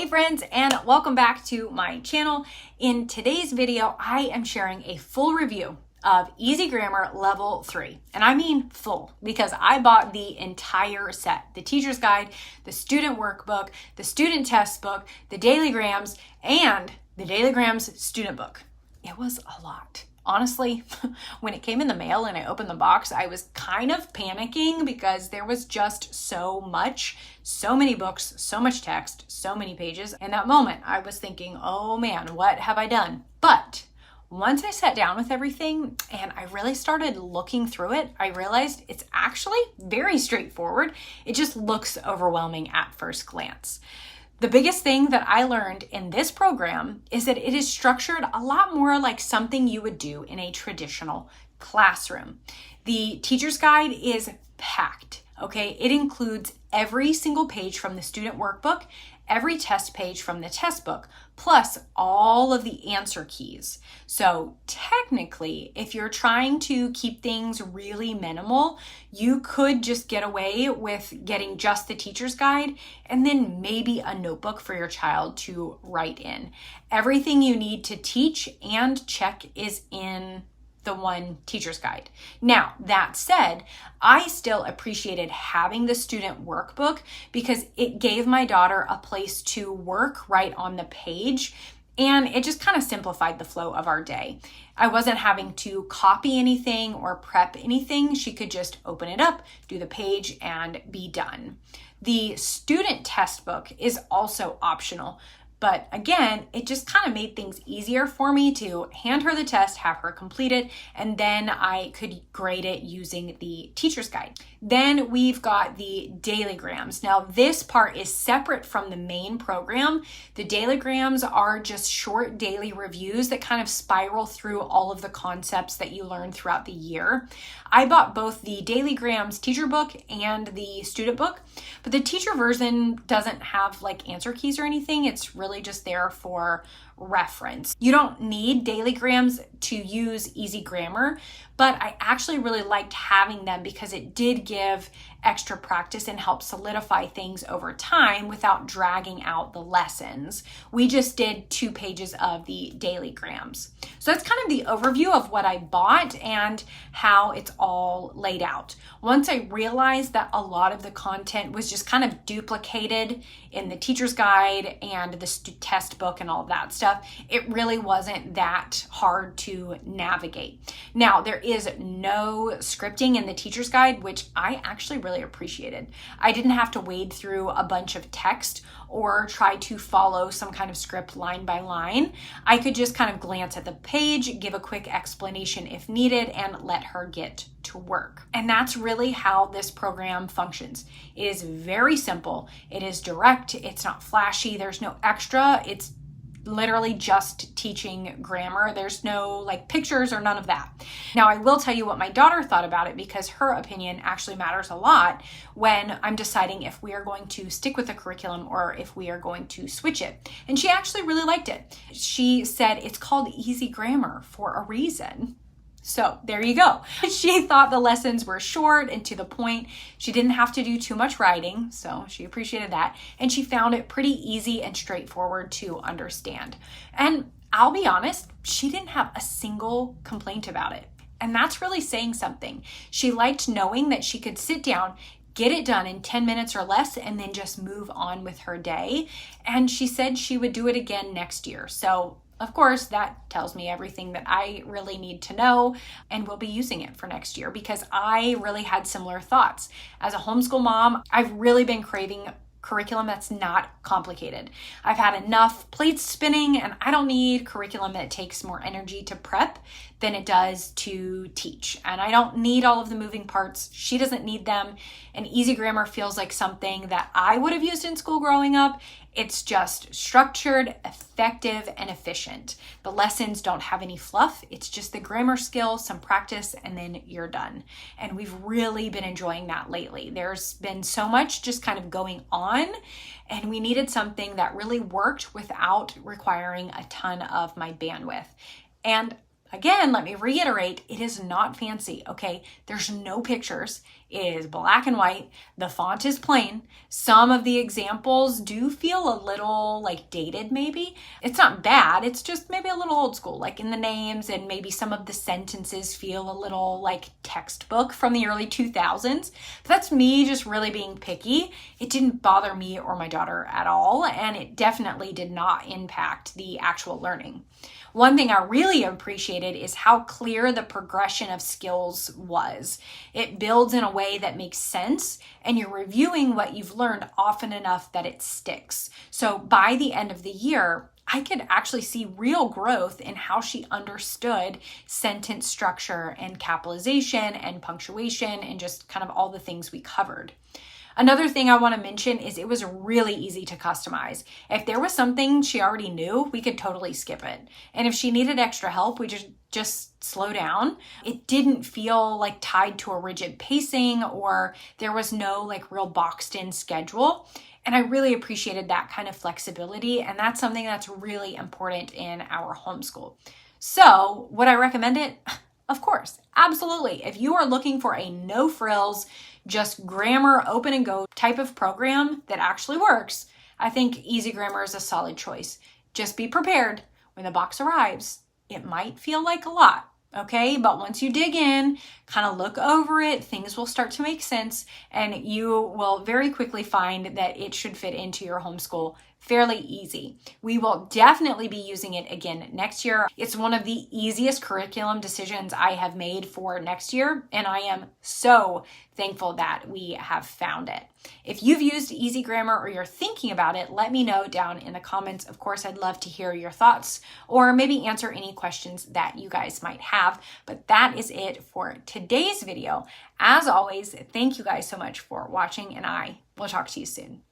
friends, and welcome back to my channel. In today's video, I am sharing a full review of Easy Grammar Level 3. And I mean full, because I bought the entire set. The teacher's guide, the student workbook, the student test book, the Daily Grams, and the Daily Grams student book. It was a lot. Honestly, when it came in the mail and I opened the box, I was kind of panicking because there was just so much, so many books, so much text, so many pages. In that moment, I was thinking, oh man, what have I done? But once I sat down with everything and I really started looking through it, I realized it's actually very straightforward. It just looks overwhelming at first glance. The biggest thing that I learned in this program is that it is structured a lot more like something you would do in a traditional classroom. The teacher's guide is packed, okay? It includes every single page from the student workbook, every test page from the test book, plus all of the answer keys. So technically, if you're trying to keep things really minimal, you could just get away with getting just the teacher's guide and then maybe a notebook for your child to write in. Everything you need to teach and check is in the one teacher's guide. Now, that said, I still appreciated having the student workbook because it gave my daughter a place to work right on the page, and it just kind of simplified the flow of our day. I wasn't having to copy anything or prep anything. She could just open it up, do the page, and be done. The student test book is also optional. But again, it just kind of made things easier for me to hand her the test, have her complete it, and then I could grade it using the teacher's guide. Then we've got the Daily Grams. Now this part is separate from the main program. The Daily Grams are just short daily reviews that kind of spiral through all of the concepts that you learn throughout the year. I bought both the Daily Grams teacher book and the student book, but the teacher version doesn't have like answer keys or anything. It's really just there for reference. You don't need Daily Grams to use Easy Grammar, but I actually really liked having them because it did give extra practice and help solidify things over time without dragging out the lessons. We just did 2 pages of the Daily Grams. So that's kind of the overview of what I bought and how it's all laid out. Once I realized that a lot of the content was just kind of duplicated in the teacher's guide and the test book and all of that stuff, it really wasn't that hard to navigate. Now, there is no scripting in the teacher's guide, which I actually really appreciated. I didn't have to wade through a bunch of text or try to follow some kind of script line by line. I could just kind of glance at the page, give a quick explanation if needed, and let her get to work. And that's really how this program functions. It is very simple. It is direct. It's not flashy. There's no extra. It's literally just teaching grammar. There's no like pictures or none of that. Now, I will tell you what my daughter thought about it because her opinion actually matters a lot when I'm deciding if we are going to stick with the curriculum or if we are going to switch it. And she actually really liked it. She said it's called Easy Grammar for a reason. So there you go. She thought the lessons were short and to the point. She didn't have to do too much writing, so she appreciated that. And she found it pretty easy and straightforward to understand. And I'll be honest, she didn't have a single complaint about it. And that's really saying something. She liked knowing that she could sit down, get it done in 10 minutes or less, and then just move on with her day. And she said she would do it again next year. So of course, that tells me everything that I really need to know, and we'll be using it for next year because I really had similar thoughts. As a homeschool mom, I've really been craving curriculum that's not complicated. I've had enough plates spinning, and I don't need curriculum that takes more energy to prep than it does to teach. And I don't need all of the moving parts. She doesn't need them. And Easy Grammar feels like something that I would have used in school growing up. It's just structured, effective, and efficient. The lessons don't have any fluff. It's just the grammar skill, some practice, and then you're done. And we've really been enjoying that lately. There's been so much just kind of going on, and we needed something that really worked without requiring a ton of my bandwidth. And again, let me reiterate, it is not fancy, okay? There's no pictures. It is black and white. The font is plain. Some of the examples do feel a little like dated maybe. It's not bad. It's just maybe a little old school, like in the names, and maybe some of the sentences feel a little like textbook from the early 2000s. But that's me just really being picky. It didn't bother me or my daughter at all, and it definitely did not impact the actual learning. One thing I really appreciated is how clear the progression of skills was. It builds in a way that makes sense, and you're reviewing what you've learned often enough that it sticks. So by the end of the year, I could actually see real growth in how she understood sentence structure and capitalization and punctuation and just kind of all the things we covered. Another thing I want to mention is it was really easy to customize. If there was something she already knew, we could totally skip it. And if she needed extra help, we just slow down. It didn't feel like tied to a rigid pacing, or there was no like real boxed in schedule. And I really appreciated that kind of flexibility. And that's something that's really important in our homeschool. So would I recommend it? Of course, absolutely. If you are looking for a no frills, just grammar open and go type of program that actually works, I think Easy Grammar is a solid choice. Just be prepared. When the box arrives, it might feel like a lot, okay? But once you dig in, kind of look over it, things will start to make sense, and you will very quickly find that it should fit into your homeschool fairly easy. We will definitely be using it again next year. It's one of the easiest curriculum decisions I have made for next year, and I am so thankful that we have found it. If you've used Easy Grammar or you're thinking about it, let me know down in the comments. Of course, I'd love to hear your thoughts or maybe answer any questions that you guys might have. But that is it for today's video. As always, thank you guys so much for watching, and I will talk to you soon.